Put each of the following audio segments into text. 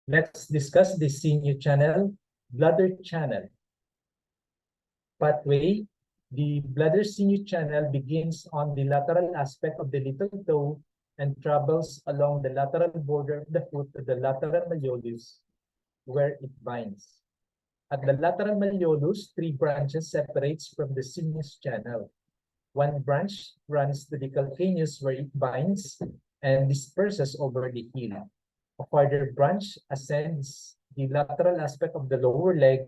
Let's discuss the Sinew channel, bladder channel. Pathway. The bladder sinew channel begins on the lateral aspect of the little toe and travels along the lateral border of the foot to the lateral malleolus, where it binds. At the lateral malleolus, 3 branches separates from the sinuous channel. One branch runs to the calcaneus, where it binds and disperses over the heel. A further branch ascends the lateral aspect of the lower leg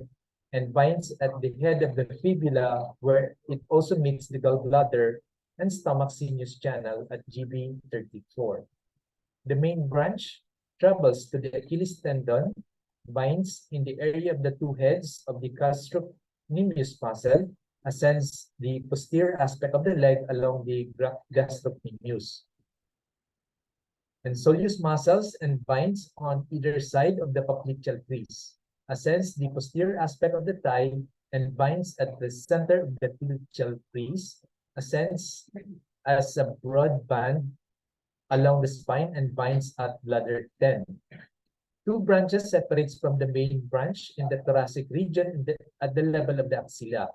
and binds at the head of the fibula, where it also meets the gallbladder and stomach sinuous channel at GB34. The main branch travels to the Achilles tendon, binds in the area of the 2 heads of the gastrocnemius muscle, ascends the posterior aspect of the leg along the gastrocnemius and soleus muscles and binds on either side of the popliteal crease, ascends the posterior aspect of the thigh and binds at the center of the popliteal crease, ascends as a broad band along the spine and binds at bladder 10. 2 branches separates from the main branch in the thoracic region at the level of the axilla.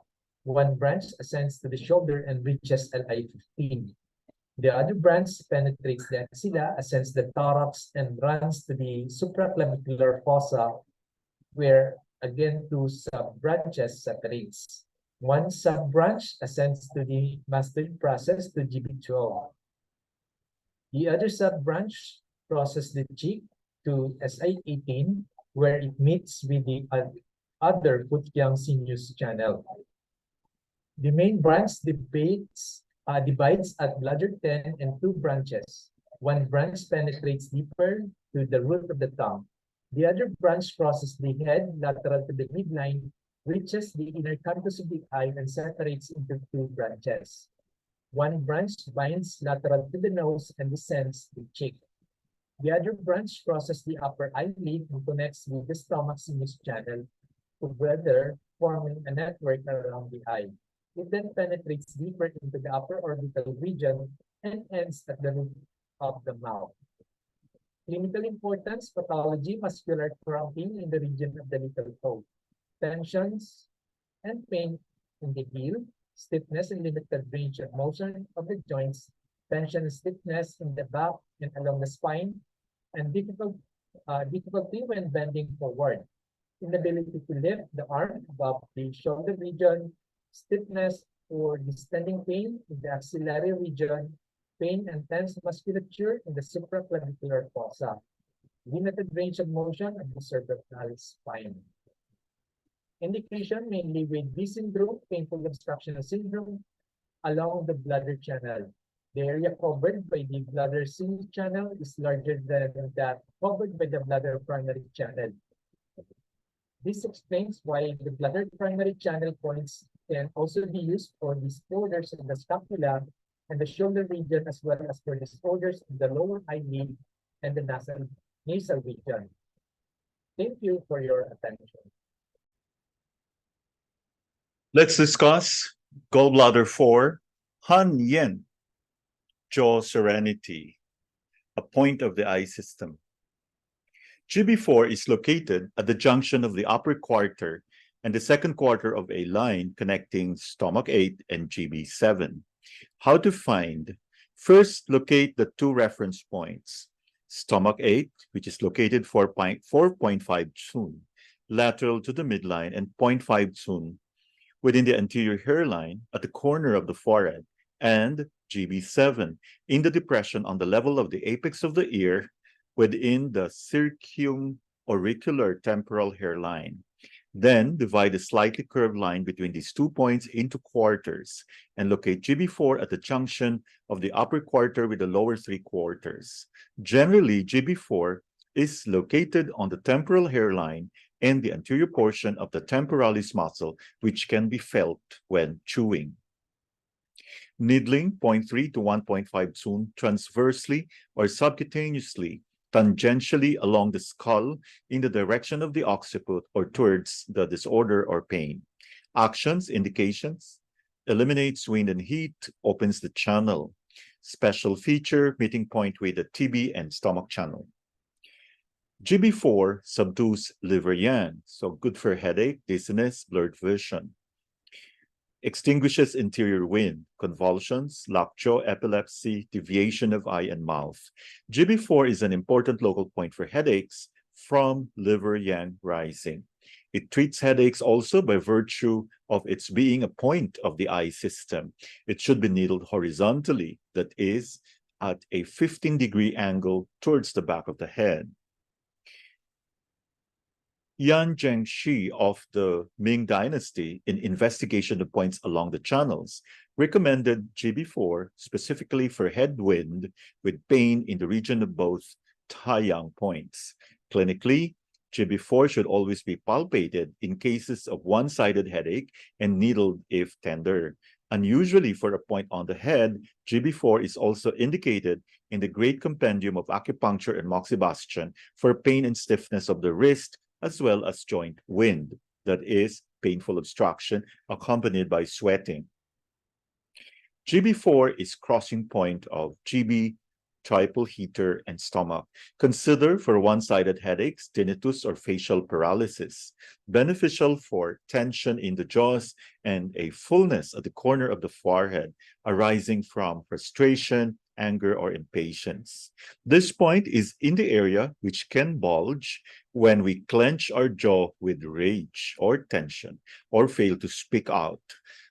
1 branch ascends to the shoulder and reaches LI15. The other branch penetrates the axilla, ascends the thorax, and runs to the supraclavicular fossa, where again 2 sub-branches separates. 1 sub-branch ascends to the mastoid process to GB12. The other sub-branch crosses the cheek to ST8, where it meets with the other foot-yang sinuous channel. The main branch divides at bladder 10 and 2 branches. 1 branch penetrates deeper to the root of the tongue. The other branch crosses the head lateral to the midline, reaches the inner canthus of the eye, and separates into 2 branches. 1 branch binds lateral to the nose and descends the cheek. The other branch crosses the upper eyelid and connects with the stomach sinus channel together, forming a network around the eye. It then penetrates deeper into the upper orbital region and ends at the root of the mouth. Clinical importance: pathology, muscular cramping in the region of the little toe, tensions and pain in the heel, stiffness and limited range of motion of the joints, tension and stiffness in the back and along the spine, and difficulty when bending forward, inability to lift the arm above the shoulder region, stiffness or distending pain in the axillary region, pain and tense musculature in the supraclavicular fossa, limited range of motion of the cervical spine. Indication mainly with B syndrome, painful obstruction syndrome along the bladder channel. The area covered by the bladder sinus channel is larger than that covered by the bladder primary channel. This explains why the bladder primary channel points can also be used for disorders in the scapula and the shoulder region, as well as for disorders in the lower eyelid and the nasal region. Thank you for your attention. Let's discuss gallbladder 4, Hanyan, jaw serenity, a point of the eye system. GB4 is located at the junction of the upper quarter and the second quarter of a line connecting stomach 8 and GB7. How to find? First, locate the 2 reference points. Stomach 8, which is located 4.5 Tsun, lateral to the midline, and 0.5 Tsun within the anterior hairline at the corner of the forehead, and GB7 in the depression on the level of the apex of the ear within the circumauricular temporal hairline. Then divide a slightly curved line between these 2 points into quarters and locate GB4 at the junction of the upper quarter with the lower 3 quarters. Generally, GB4 is located on the temporal hairline and the anterior portion of the temporalis muscle, which can be felt when chewing. Needling 0.3 to 1.5 Tsun transversely or subcutaneously, tangentially along the skull in the direction of the occiput or towards the disorder or pain. Actions, indications: eliminates wind and heat, opens the channel. Special feature, meeting point with the TB and stomach channel. GB4 subdues liver yang, so good for headache, dizziness, blurred vision. Extinguishes interior wind, convulsions, lockjaw, epilepsy, deviation of eye and mouth. GB4 is an important local point for headaches from liver yang rising. It treats headaches also by virtue of its being a point of the eye system. It should be needled horizontally, that is, at a 15-degree angle towards the back of the head. Yan Zhengxi of the Ming Dynasty, in investigation of points along the channels, recommended GB4 specifically for head wind with pain in the region of both Taiyang points. Clinically, GB4 should always be palpated in cases of one-sided headache and needled if tender. Unusually for a point on the head, GB4 is also indicated in the Great Compendium of Acupuncture and Moxibustion for pain and stiffness of the wrist, as well as joint wind, that is, painful obstruction accompanied by sweating. GB4 is crossing point of GB, triple heater, and stomach. Consider for one-sided headaches, tinnitus, or facial paralysis. Beneficial for tension in the jaws and a fullness at the corner of the forehead arising from frustration, anger, or impatience. This point is in the area which can bulge when we clench our jaw with rage or tension or fail to speak out.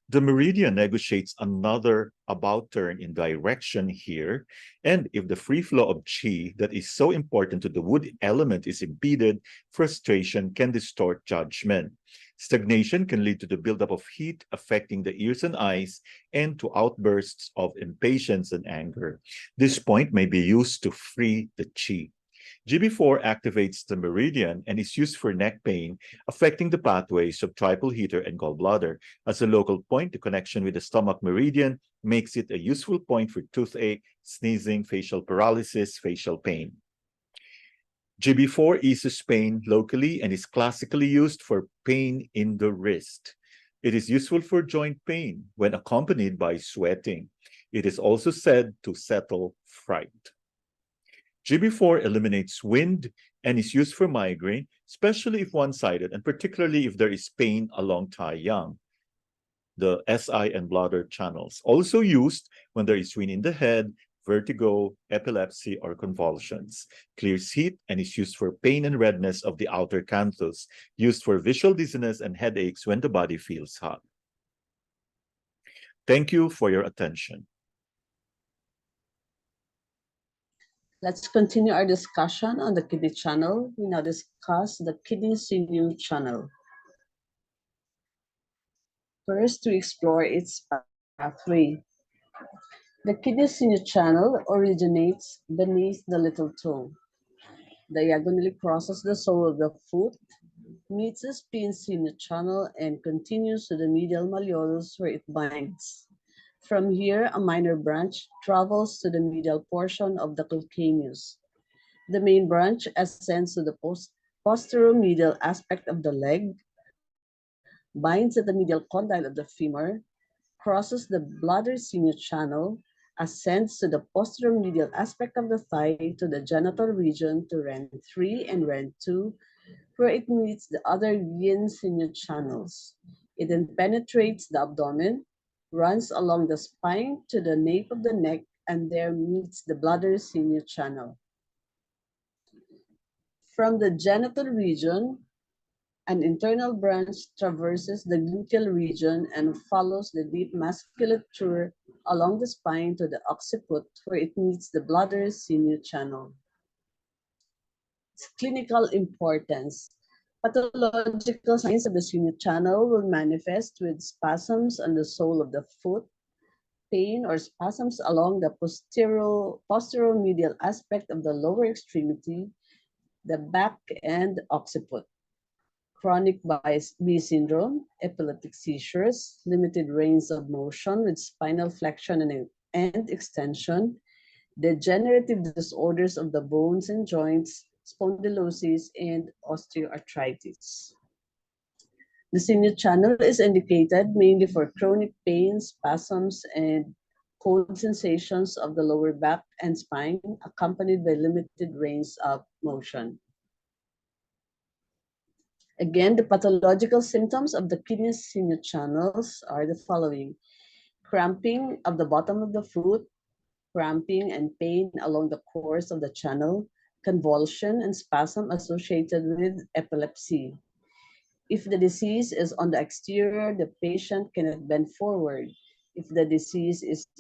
The meridian negotiates another about turn in direction here, and if the free flow of qi that is so important to the wood element is impeded, frustration can distort judgment. Stagnation can lead to the buildup of heat affecting the ears and eyes and to outbursts of impatience and anger. This point may be used to free the qi. GB4 activates the meridian and is used for neck pain, affecting the pathways of triple heater and gallbladder. As a local point, the connection with the stomach meridian makes it a useful point for toothache, sneezing, facial paralysis, facial pain. GB4 eases pain locally and is classically used for pain in the wrist. It is useful for joint pain when accompanied by sweating. It is also said to settle fright. GB4 eliminates wind and is used for migraine, especially if one-sided, and particularly if there is pain along Taiyang, the SI and bladder channels. Also used when there is wind in the head, vertigo, epilepsy, or convulsions. Clears heat and is used for pain and redness of the outer canthus, used for visual dizziness and headaches when the body feels hot. Thank you for your attention. Let's continue our discussion on the kidney channel. We now discuss the kidney sinew channel. First, we explore its pathway. The kidney sinew channel originates beneath the little toe, diagonally crosses the sole of the foot, meets the spine sinew channel, and continues to the medial malleolus where it binds. From here, a minor branch travels to the medial portion of the calcaneus. The main branch ascends to the posteromedial aspect of the leg, binds at the medial condyle of the femur, crosses the bladder sinew channel, ascends to the posteromedial aspect of the thigh to the genital region to REN 3 and REN 2, where it meets the other yin sinew channels. It then penetrates the abdomen, runs along the spine to the nape of the neck, and there meets the bladder sinew channel. From the genital region, an internal branch traverses the gluteal region and follows the deep musculature along the spine to the occiput, where it meets the bladder sinew channel. Its clinical importance. Pathological signs of the sinew channel will manifest with spasms on the sole of the foot, pain or spasms along the posteromedial aspect of the lower extremity, the back and occiput. Chronic B syndrome, epileptic seizures, limited range of motion with spinal flexion and extension, degenerative disorders of the bones and joints, spondylosis, and osteoarthritis. The sinew channel is indicated mainly for chronic pain, spasms, and cold sensations of the lower back and spine, accompanied by limited range of motion. Again, the pathological symptoms of the kidney sinew channels are the following: cramping of the bottom of the foot, cramping and pain along the course of the channel, convulsion and spasm associated with epilepsy. If the disease is on the exterior, the patient cannot bend forward. If the disease is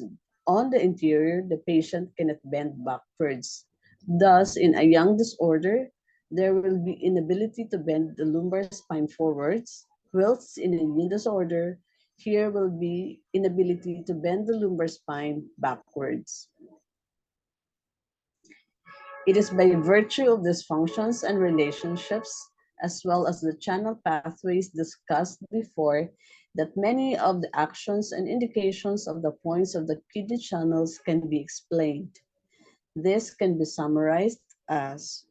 on the interior, the patient cannot bend backwards. Thus, in a young disorder, there will be inability to bend the lumbar spine forwards, whilst in a new disorder, here will be inability to bend the lumbar spine backwards. It is by virtue of these functions and relationships, as well as the channel pathways discussed before, that many of the actions and indications of the points of the kidney channels can be explained. This can be summarized as: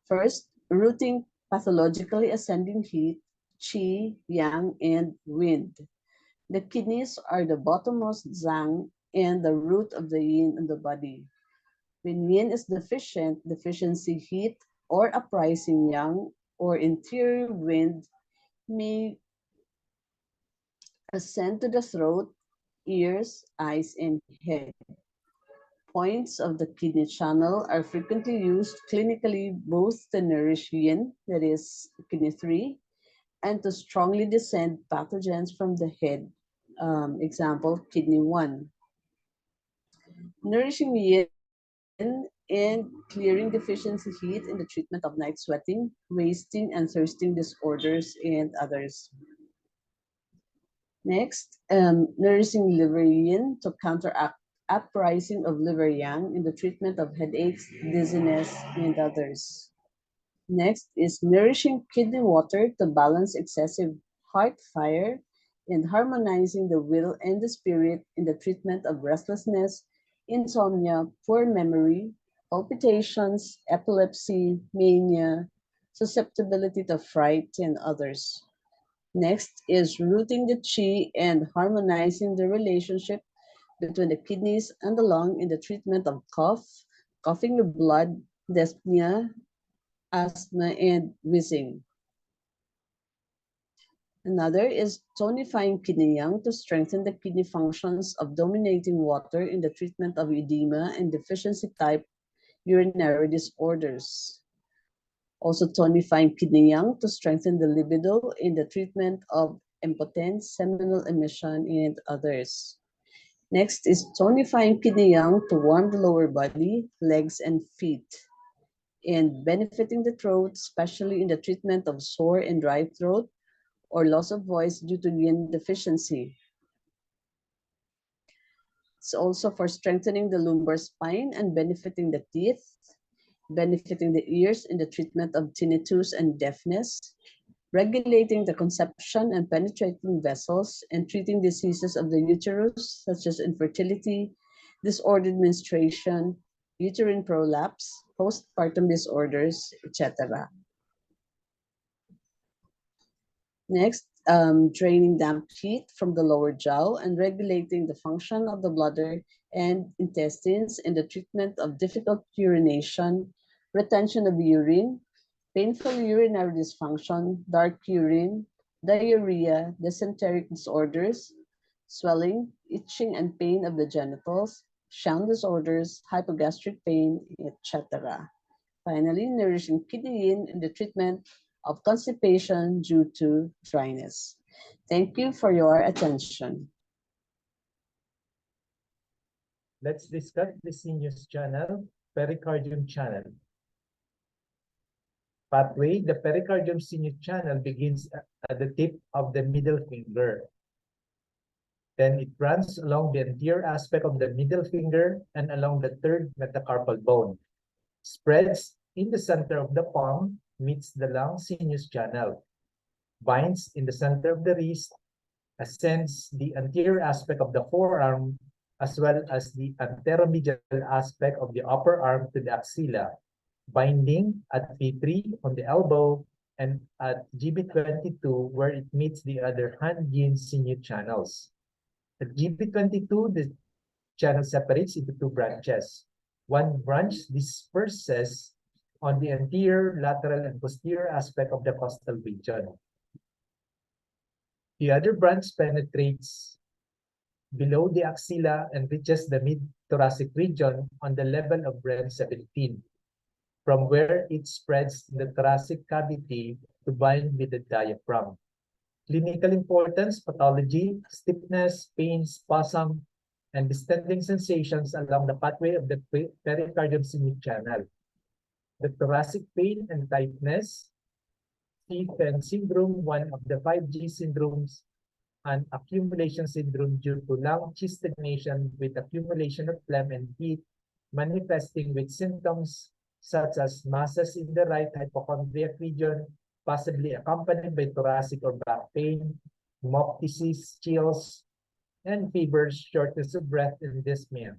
first, routing pathologically ascending heat, qi, yang, and wind. The kidneys are the bottommost zhang and the root of the yin in the body. When yin is deficient, deficiency heat or uprising yang or interior wind may ascend to the throat, ears, eyes, and head. Points of the kidney channel are frequently used clinically both to nourish yin, that is kidney 3, and to strongly descend pathogens from the head, example, kidney 1. Nourishing yin and clearing deficiency heat in the treatment of night sweating, wasting, and thirsting disorders, and others. Next, nourishing liver yin to counteract uprising of liver yang in the treatment of headaches, dizziness, and others. Next is nourishing kidney water to balance excessive heart fire and harmonizing the will and the spirit in the treatment of restlessness, insomnia, poor memory, palpitations, epilepsy, mania, susceptibility to fright, and others. Next is rooting the qi and harmonizing the relationship between the kidneys and the lung in the treatment of cough, coughing with blood, dyspnea, asthma, and wheezing. Another is tonifying kidney yang to strengthen the kidney functions of dominating water in the treatment of edema and deficiency type urinary disorders. Also tonifying kidney yang to strengthen the libido in the treatment of impotence, seminal emission, and others. Next is tonifying kidney yang to warm the lower body, legs, and feet, and benefiting the throat, especially in the treatment of sore and dry throat or loss of voice due to yin deficiency. It's also for strengthening the lumbar spine and benefiting the teeth, benefiting the ears in the treatment of tinnitus and deafness, regulating the conception and penetrating vessels, and treating diseases of the uterus, such as infertility, disordered menstruation, uterine prolapse, postpartum disorders, etc. Next, draining damp heat from the lower jaw and regulating the function of the bladder and intestines in the treatment of difficult urination, retention of urine, painful urinary dysfunction, dark urine, diarrhea, dysenteric disorders, swelling, itching and pain of the genitals, Shan disorders, hypogastric pain, etc. Finally, nourishing kidney yin in the treatment of constipation due to dryness. Thank you for your attention. Let's discuss the Sinew channel, pericardium channel. Pathway, the pericardium sinew channel begins at the tip of the middle finger. Then it runs along the anterior aspect of the middle finger and along the third metacarpal bone. Spreads in the center of the palm, meets the long sinuous channel, binds in the center of the wrist, ascends the anterior aspect of the forearm, as well as the anteromedial aspect of the upper arm to the axilla, binding at P3 on the elbow and at GB22 where it meets the other Hanyan sinew channels. At GB22, the channel separates into two branches. One branch disperses on the anterior, lateral, and posterior aspect of the costal region. The other branch penetrates below the axilla and reaches the mid-thoracic region on the level of branch 17, from where it spreads in the thoracic cavity to bind with the diaphragm. Clinical importance, pathology, stiffness, pain, spasm, and distending sensations along the pathway of the pericardium sinew channel. The thoracic pain and tightness, Stephen syndrome, one of the 5G syndromes, and accumulation syndrome due to lung chi stagnation with accumulation of phlegm and heat, manifesting with symptoms such as masses in the right hypochondriac region, possibly accompanied by thoracic or back pain, hemoptysis, chills, and fevers, shortness of breath, and dyspnea.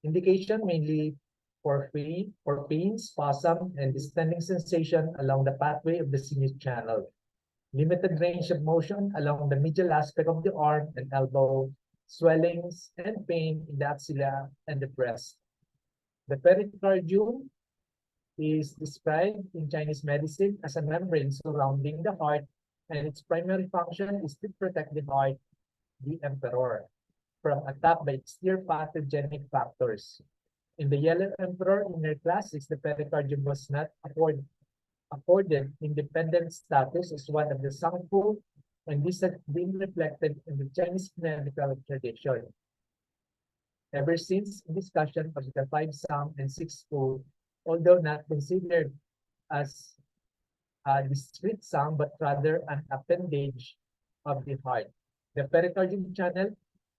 Indication mainly for pain, spasm, and distending sensation along the pathway of the sinew channel. Limited range of motion along the medial aspect of the arm and elbow, swellings and pain in the axilla and the breast. The pericardium is described in Chinese medicine as a membrane surrounding the heart, and its primary function is to protect the heart, the emperor, from attack by exterior pathogenic factors. In the yellow emperor inner classics, the pericardium was not afforded independent status as one of the Sangfu, and this has been reflected in the Chinese medical tradition. Ever since discussion of the 5 Sang and 6 Fu, although not considered as a discrete Sang, but rather an appendage of the heart. The pericardium channel,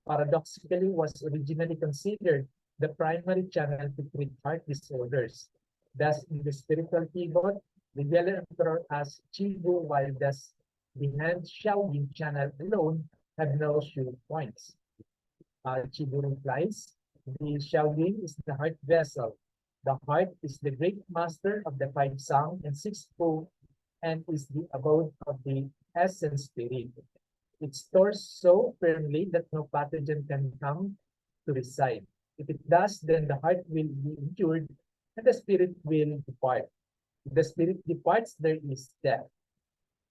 paradoxically, was originally considered the primary channel to treat heart disorders. Thus, in the spiritual pivot, the yellow emperor as Qi Wu, while thus the hand Shaolin channel alone have no shoe points. Qi Wu replies, the Shaolin is the heart vessel. The heart is the great master of the 5 Sang and 6 Fu, and is the abode of the essence spirit. It stores so firmly that no pathogen can come to reside. If it does, then the heart will be injured and the spirit will depart. If the spirit departs, there is death.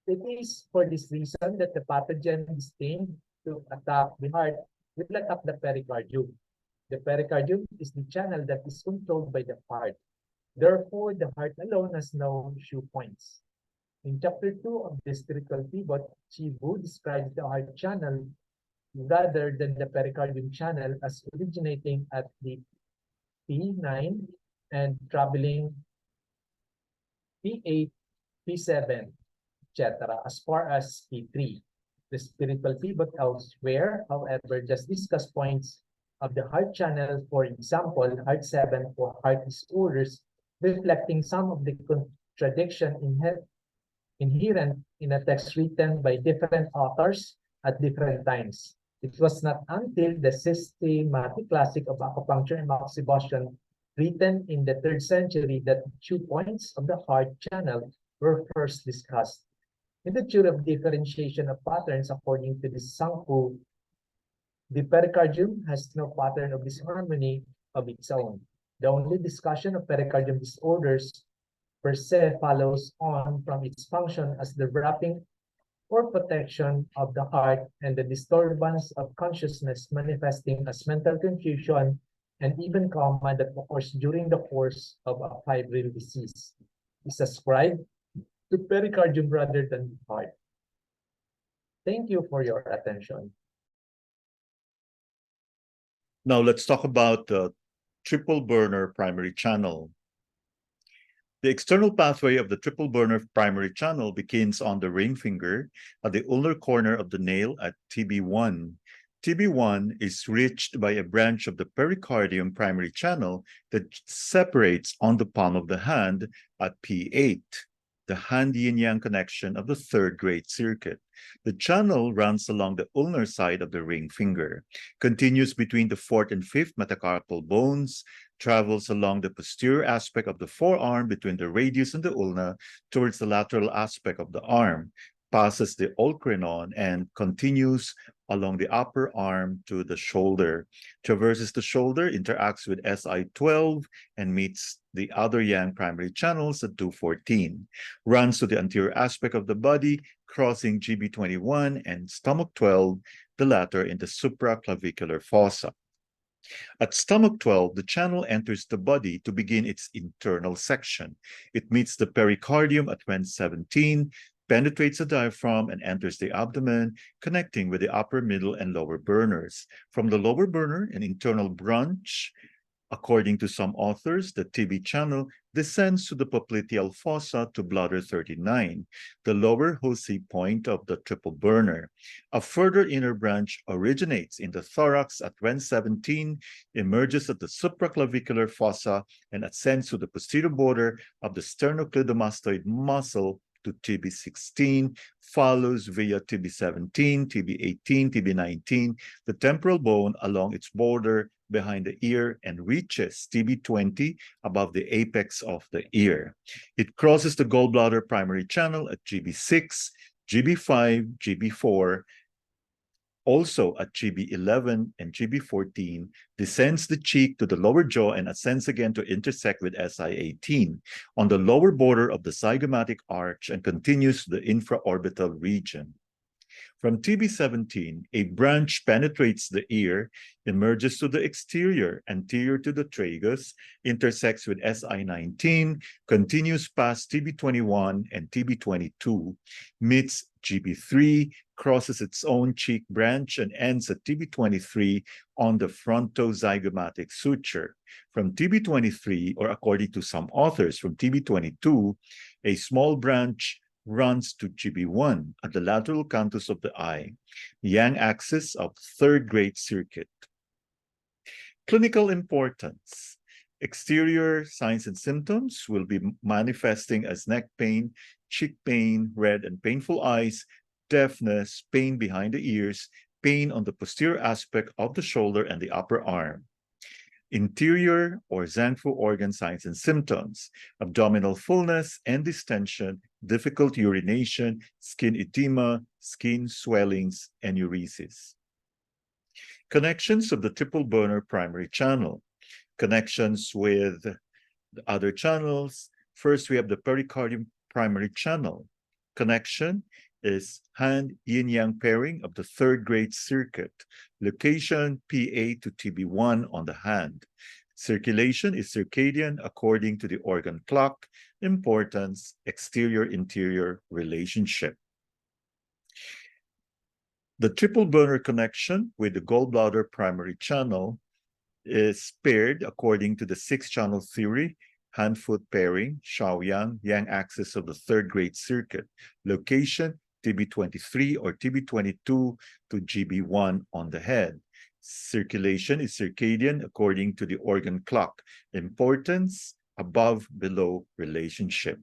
It is for this reason that the pathogen destined to attack the heart will attack the pericardium. The pericardium is the channel that is controlled by the heart. Therefore, the heart alone has no shoe points. In chapter 2 of the spiritual pivot, Qi Wu describes the heart channel rather than the pericardium channel as originating at the P9 and traveling P8, P7, etc., as far as P3. The spiritual pivot elsewhere, however, just discuss points of the heart channel, for example, heart 7 for heart disorders, reflecting some of the contradiction inherent in a text written by different authors at different times. It was not until the systematic classic of acupuncture and moxibustion, written in the 3rd century, that 2 points of the heart channel were first discussed. In the theory of differentiation of patterns according to the Sangfu, the pericardium has no pattern of disharmony of its own. The only discussion of pericardium disorders per se follows on from its function as the wrapping or protection of the heart and the disturbance of consciousness manifesting as mental confusion and even coma that occurs during the course of a febrile disease is ascribed to pericardium rather than the heart. Thank you for your attention. Now let's talk about the triple burner primary channel. The external pathway of the triple burner primary channel begins on the ring finger at the ulnar corner of the nail at TB1. TB1 is reached by a branch of the pericardium primary channel that separates on the palm of the hand at P8, the hand-yin-yang connection of the 3rd great circuit. The channel runs along the ulnar side of the ring finger, continues between the 4th and 5th metacarpal bones, travels along the posterior aspect of the forearm between the radius and the ulna towards the lateral aspect of the arm, passes the olecranon and continues along the upper arm to the shoulder, traverses the shoulder, interacts with SI12, and meets the other yang primary channels at 214, runs to the anterior aspect of the body, crossing GB21 and stomach 12, the latter in the supraclavicular fossa. At stomach 12, the channel enters the body to begin its internal section. It meets the pericardium at 17, penetrates the diaphragm and enters the abdomen, connecting with the upper, middle, and lower burners. From the lower burner, an internal branch, according to some authors, the TB channel descends to the popliteal fossa to bladder 39, the lower Hussey point of the triple burner. A further inner branch originates in the thorax at 17, emerges at the supraclavicular fossa, and ascends to the posterior border of the sternocleidomastoid muscle to TB16, follows via TB17, TB18, TB19, the temporal bone along its border behind the ear, and reaches TB20 above the apex of the ear. It crosses the gallbladder primary channel at GB6, GB5, GB4, also at GB11 and GB14, descends the cheek to the lower jaw and ascends again to intersect with SI18 on the lower border of the zygomatic arch and continues to the infraorbital region. From TB17, a branch penetrates the ear, emerges to the exterior, anterior to the tragus, intersects with SI19, continues past TB21 and TB22, meets GB3, crosses its own cheek branch, and ends at TB23 on the frontozygomatic suture. From TB23, or according to some authors, from TB22, a small branch runs to GB1 at the lateral canthus of the eye, yang axis of third great circuit. Clinical importance. Exterior signs and symptoms will be manifesting as neck pain, cheek pain, red and painful eyes, deafness, pain behind the ears, pain on the posterior aspect of the shoulder and the upper arm. Interior or Zhangfu organ signs and symptoms: abdominal fullness and distension, difficult urination, skin edema, skin swellings, and uresis. Connections of the triple burner primary channel. Connections with the other channels. First, we have the pericardium primary channel. Connection is hand yin-yang pairing of the third great circuit. Location PA to TB1 on the hand. Circulation is circadian according to the organ clock. Importance, exterior-interior relationship. The triple burner connection with the gallbladder primary channel is paired according to the 6-channel theory, hand-foot pairing, Shaoyang, yang axis of the third great circuit. Location, TB23 or TB22 to GB1 on the head. Circulation is circadian according to the organ clock. Importance, above-below relationship.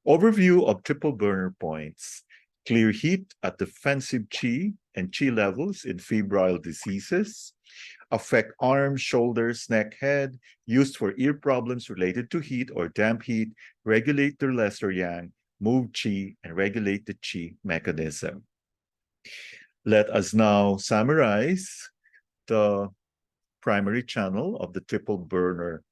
Overview of triple burner points. Clear heat at defensive qi and qi levels in febrile diseases. Affect arms, shoulders, neck, head. Used for ear problems related to heat or damp heat. Regulate the lesser yang. Move qi and regulate the qi mechanism. Let us now summarize the primary channel of the triple burner.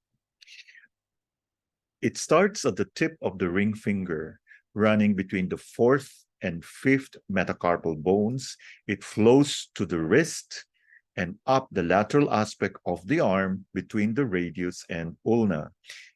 It starts at the tip of the ring finger, running between the 4th and 5th metacarpal bones. It flows to the wrist and up the lateral aspect of the arm between the radius and ulna.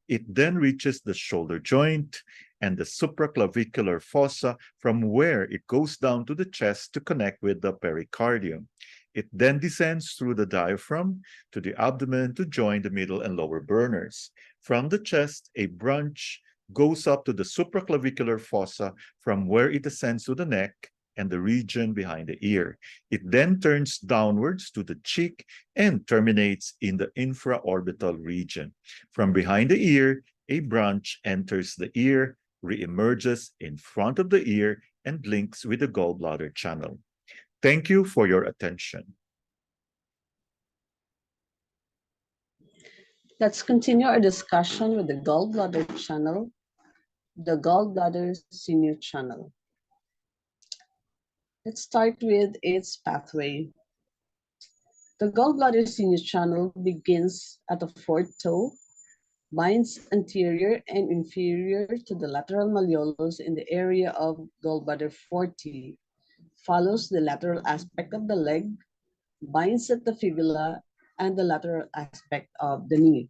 It then reaches the shoulder joint and the supraclavicular fossa, from where it goes down to the chest to connect with the pericardium. It then descends through the diaphragm to the abdomen to join the middle and lower burners. From the chest, a branch goes up to the supraclavicular fossa, from where it ascends to the neck and the region behind the ear. It then turns downwards to the cheek and terminates in the infraorbital region. From behind the ear, a branch enters the ear, re-emerges in front of the ear, and links with the gallbladder channel. Thank you for your attention. Let's continue our discussion with the gallbladder channel, the gallbladder Sinew channel. Let's start with its pathway. The gallbladder sinus channel begins at the fourth toe, binds anterior and inferior to the lateral malleolus in the area of gallbladder 40, follows the lateral aspect of the leg, binds at the fibula and the lateral aspect of the knee.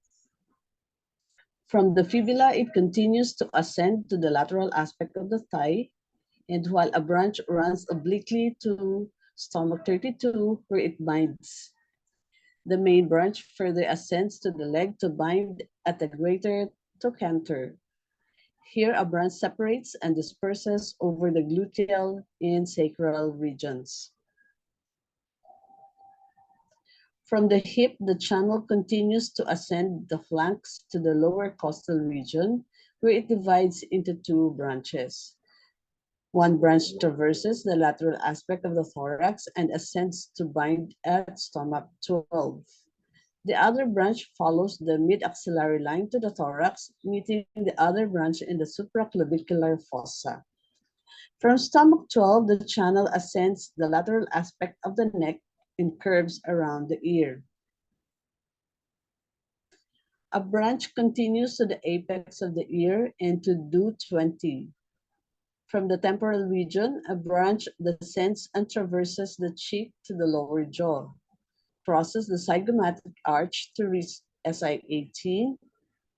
From the fibula, it continues to ascend to the lateral aspect of the thigh, and while a branch runs obliquely to stomach 32, where it binds. The main branch further ascends to the leg to bind at the greater trochanter. Here, a branch separates and disperses over the gluteal and sacral regions. From the hip, the channel continues to ascend the flanks to the lower costal region, where it divides into two branches. One branch traverses the lateral aspect of the thorax and ascends to bind at stomach 12. The other branch follows the mid-axillary line to the thorax, meeting the other branch in the supraclavicular fossa. From stomach 12, the channel ascends the lateral aspect of the neck and curves around the ear. A branch continues to the apex of the ear and to Do20. From the temporal region, a branch descends and traverses the cheek to the lower jaw, crosses the zygomatic arch to reach ST8,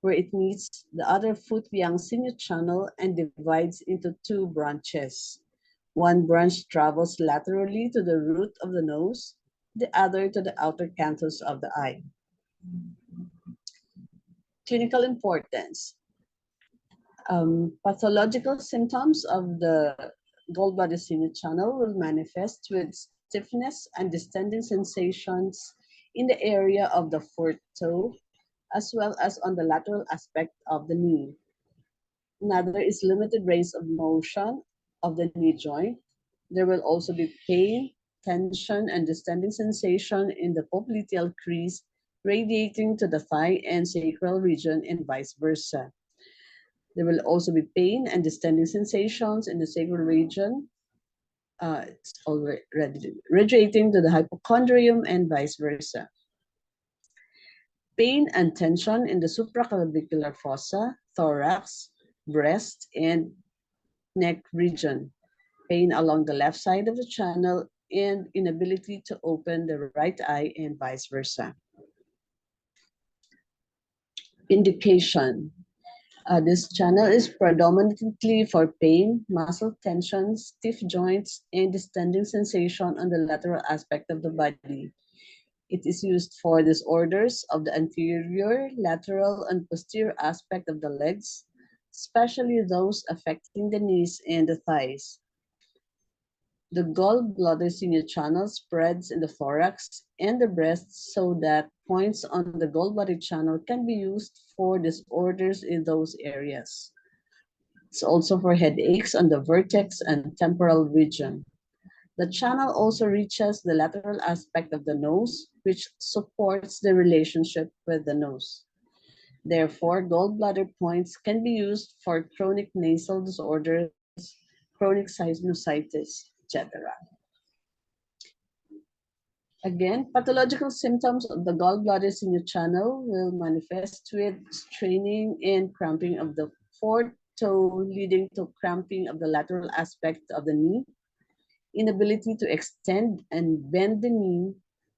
where it meets the other foot-yang sinus channel and divides into two branches. One branch travels laterally to the root of the nose, the other to the outer canthus of the eye. Clinical importance. Pathological symptoms of the gallbladder sinus channel will manifest with stiffness and distending sensations in the area of the fourth toe, as well as on the lateral aspect of the knee. Another is limited range of motion of the knee joint. There will also be pain, tension, and distending sensation in the popliteal crease radiating to the thigh and sacral region and vice versa. There will also be pain and distending sensations in the sacral region. It's already radiating to the hypochondrium and vice versa. Pain and tension in the supraclavicular fossa, thorax, breast, and neck region. Pain along the left side of the channel and inability to open the right eye and vice versa. Indication. This channel is predominantly for pain, muscle tension, stiff joints, and distending sensation on the lateral aspect of the body. It is used for disorders of the anterior, lateral, and posterior aspect of the legs, especially those affecting the knees and the thighs. The gallbladder sinus channel spreads in the thorax and the breast so that points on the gallbladder channel can be used for disorders in those areas. It's also for headaches on the vertex and temporal region. The channel also reaches the lateral aspect of the nose, which supports the relationship with the nose. Therefore, gallbladder points can be used for chronic nasal disorders, chronic sinusitis, etc. Again, pathological symptoms of the gallbladder sinus channel will manifest with straining and cramping of the fourth toe, leading to cramping of the lateral aspect of the knee, inability to extend and bend the knee,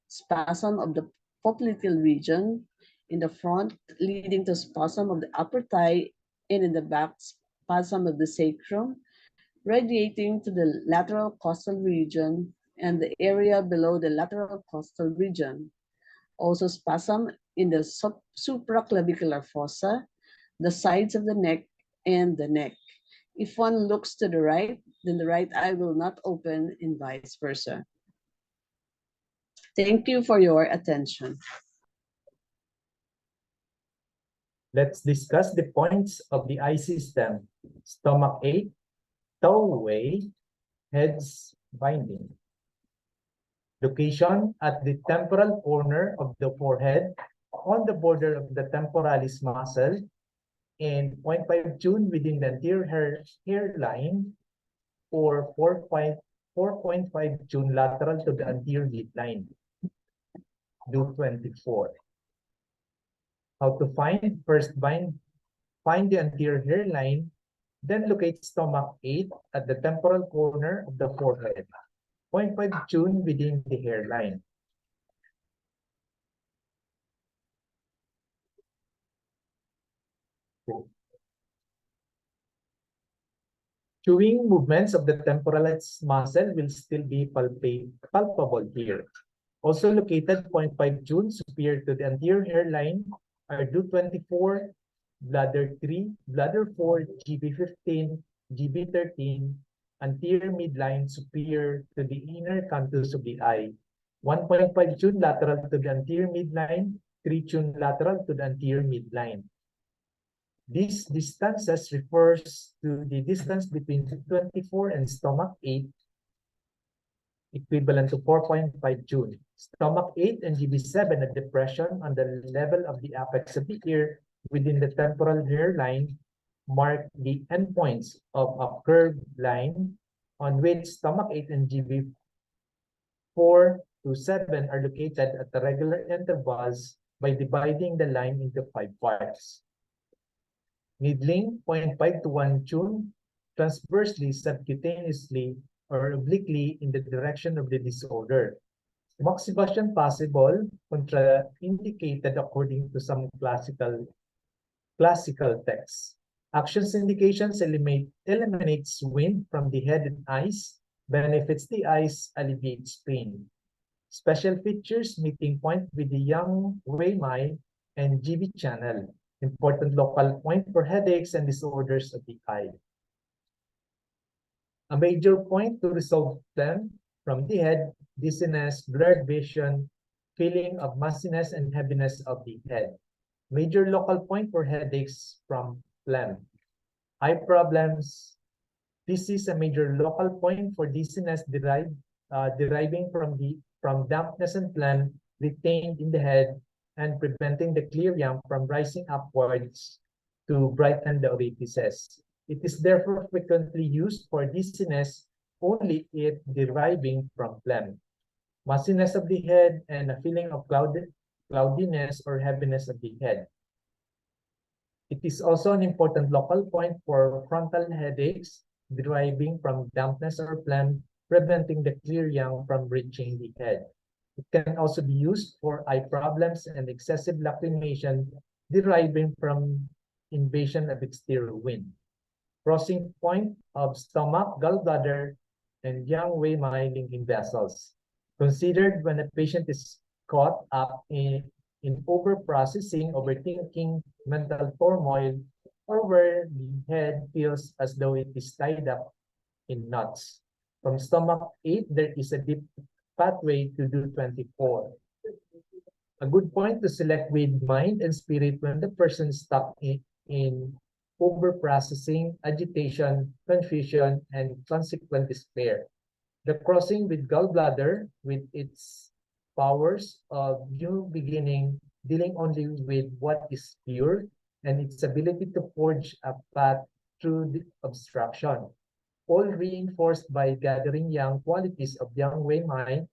spasm of the popliteal region in the front, leading to spasm of the upper thigh, and in the back, spasm of the sacrum, radiating to the lateral costal region and the area below the lateral costal region. Also spasm in the supraclavicular fossa, the sides of the neck, and the neck. If one looks to the right, then the right eye will not open and vice versa. Thank you for your attention. Let's discuss the points of the eye system. Stomach 8, Touwei, heads binding. Location at the temporal corner of the forehead on the border of the temporalis muscle and 0.5 June within the anterior hairline or 4.5 4.5 June lateral to the anterior midline. Do 24. How to find? First, find the anterior hairline, then locate stomach 8 at the temporal corner of the forehead. 0.5 June within the hairline. Chewing movements of the temporalis muscle will still be palpable here. Also located 0.5 June superior to the anterior hairline are do 24, bladder 3, bladder 4, GB15, GB13, anterior midline superior to the inner canthus of the eye. 1.5 June lateral to the anterior midline, 3 June lateral to the anterior midline. These distances refers to the distance between 24 and stomach 8, equivalent to 4.5 June. Stomach 8 and GB7 a depression on the level of the apex of the ear within the temporal hairline mark the endpoints of a curved line on which stomach 8 and GB4 to 7 are located at the regular intervals by dividing the line into 5 parts. Needling 0.5 to 1 June transversely, subcutaneously, or obliquely in the direction of the disorder. Moxibustion possible, contraindicated according to some classical texts. Actions indications eliminates wind from the head and eyes, benefits the eyes, alleviates pain. Special features meeting point with the Yang Wei Mai and GB channel. Important local point for headaches and disorders of the eye. A major point to resolve them from the head, dizziness, blurred vision, feeling of mustiness and heaviness of the head. Major local point for headaches from phlegm. Eye problems. This is a major local point for dizziness deriving from dampness and phlegm retained in the head and preventing the clear yang from rising upwards to brighten the orifices. It is therefore frequently used for dizziness only if deriving from phlegm. Mustiness of the head and a feeling of cloudiness or heaviness of the head. It is also an important local point for frontal headaches deriving from dampness or phlegm, preventing the clear yang from reaching the head. It can also be used for eye problems and excessive lacrimation deriving from invasion of exterior wind. Crossing point of stomach, gallbladder, and Yang Wei Mai linking vessels. Considered when a patient is caught up in over-processing, overthinking, mental turmoil, or where the head feels as though it is tied up in knots. From stomach 8, there is a deep pathway to do 24. A good point to select with mind and spirit when the person is stuck in over-processing, agitation, confusion, and consequent despair. The crossing with gallbladder, with its powers of new beginning, dealing only with what is pure, and its ability to forge a path through the obstruction. All reinforced by gathering yang qualities of Yang Wei Mai,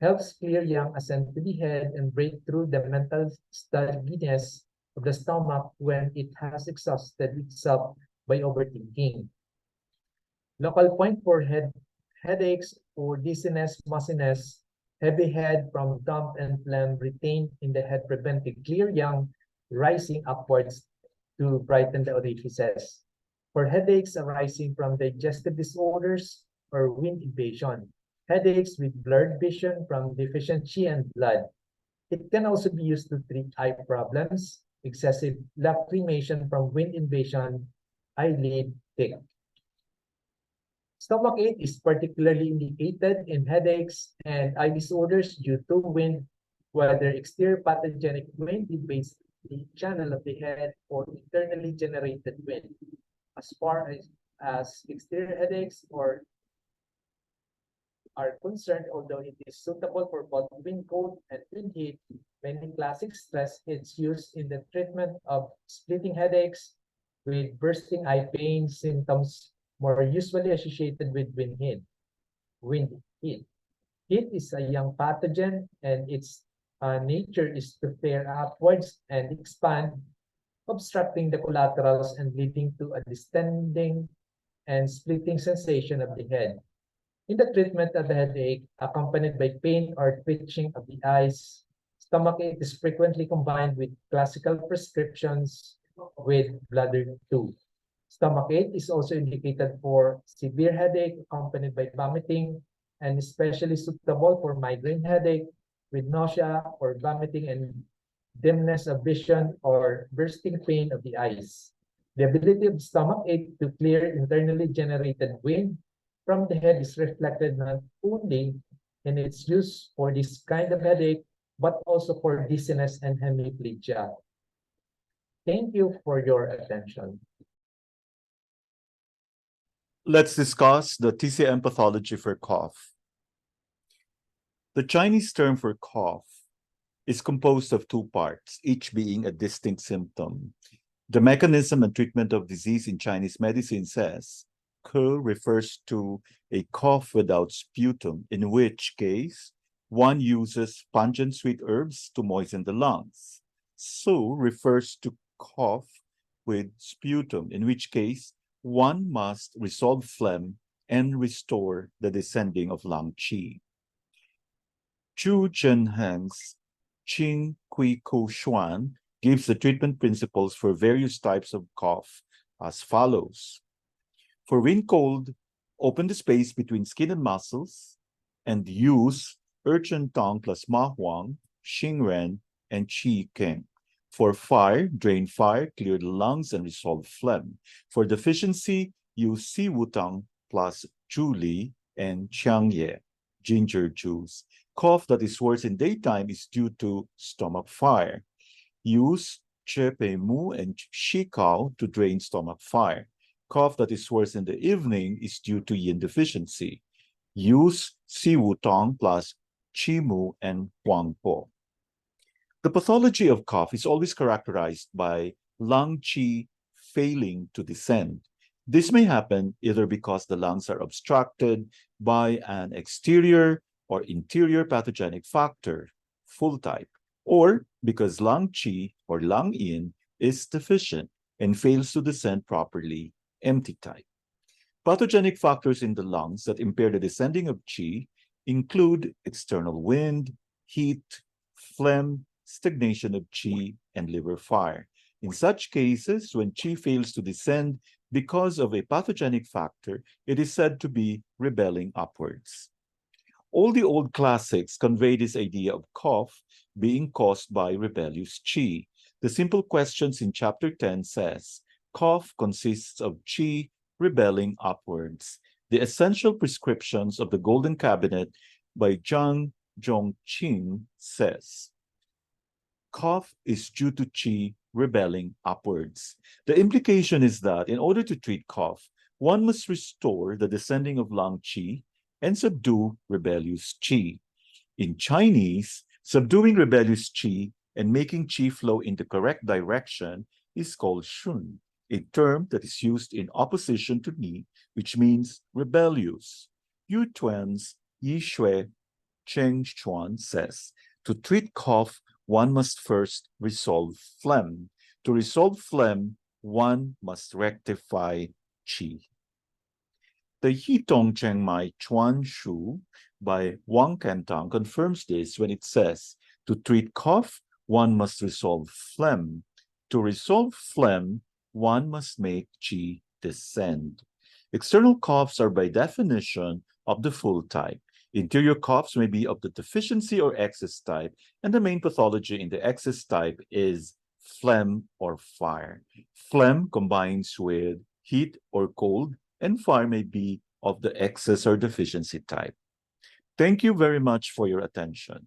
helps clear yang ascend to the head and break through the mental stugginess of the stomach when it has exhausted itself by overthinking. Local point for headaches or dizziness, mustiness, heavy head from dump and phlegm retained in the head, preventing clear yang rising upwards to brighten the orifices. For headaches arising from digestive disorders or wind invasion, headaches with blurred vision from deficient qi and blood. It can also be used to treat eye problems, excessive lacrimation from wind invasion, eyelid tick. Stomach 8 is particularly indicated in headaches and eye disorders due to wind, whether exterior pathogenic wind invades the channel of the head or internally generated wind. As far as exterior headaches are concerned, although it is suitable for both wind cold and wind heat, many classic stress is used in the treatment of splitting headaches with bursting eye pain symptoms more usually associated with wind heat. wind, heat. Heat is a young pathogen, and its nature is to flare upwards and expand, obstructing the collaterals and leading to a distending and splitting sensation of the head. In the treatment of the headache, accompanied by pain or twitching of the eyes, stomachache is frequently combined with classical prescriptions with bladder 2. Stomachache is also indicated for severe headache accompanied by vomiting and especially suitable for migraine headache with nausea or vomiting and dimness of vision or bursting pain of the eyes. The ability of stomachache to clear internally generated wind from the head is reflected not only in its use for this kind of headache, but also for dizziness and hemiplegia. Thank you for your attention. Let's discuss the TCM pathology for cough. The Chinese term for cough is composed of two parts, each being a distinct symptom. The mechanism and treatment of disease in Chinese medicine says, Ke refers to a cough without sputum, in which case one uses pungent sweet herbs to moisten the lungs. Su refers to cough with sputum, in which case one must resolve phlegm and restore the descending of lung qi. Chu Zhenheng's Qing Kui Ku Xuan gives the treatment principles for various types of cough as follows. For wind cold, open the space between skin and muscles and use urchin tong plus ma huang, xing ren, and qi king. For fire, drain fire, clear the lungs, and resolve phlegm. For deficiency, use si wu tang plus zhu li and qiang ye, ginger juice. Cough that is worse in daytime is due to stomach fire. Use che pei mu and shi kao to drain stomach fire. Cough that is worse in the evening is due to yin deficiency. Use si wu tong plus qi mu and huang po. The pathology of cough is always characterized by lung qi failing to descend. This may happen either because the lungs are obstructed by an exterior or interior pathogenic factor, full type, or because lung qi or lung yin is deficient and fails to descend properly, empty type. Pathogenic factors in the lungs that impair the descending of qi include external wind, heat, phlegm, stagnation of qi, and liver fire. In such cases, when qi fails to descend because of a pathogenic factor, it is said to be rebelling upwards. All the old classics convey this idea of cough being caused by rebellious qi. The simple questions in chapter 10 says, cough consists of qi rebelling upwards. The essential prescriptions of the Golden Cabinet by Zhang Zhongqing says, cough is due to qi rebelling upwards. The implication is that in order to treat cough, one must restore the descending of lung qi and subdue rebellious qi. In Chinese, subduing rebellious qi and making qi flow in the correct direction is called shun, a term that is used in opposition to ni, which means rebellious. Yu Tuan's Yi Shui Cheng Chuan says, to treat cough, one must first resolve phlegm. To resolve phlegm, one must rectify qi. The Yitong Cheng Mai Chuan Shu by Wang Kantang confirms this when it says, to treat cough, one must resolve phlegm. To resolve phlegm, one must make qi descend. External coughs are by definition of the full type. Interior coughs may be of the deficiency or excess type, and the main pathology in the excess type is phlegm or fire. Phlegm combines with heat or cold, and fire may be of the excess or deficiency type. Thank you very much for your attention.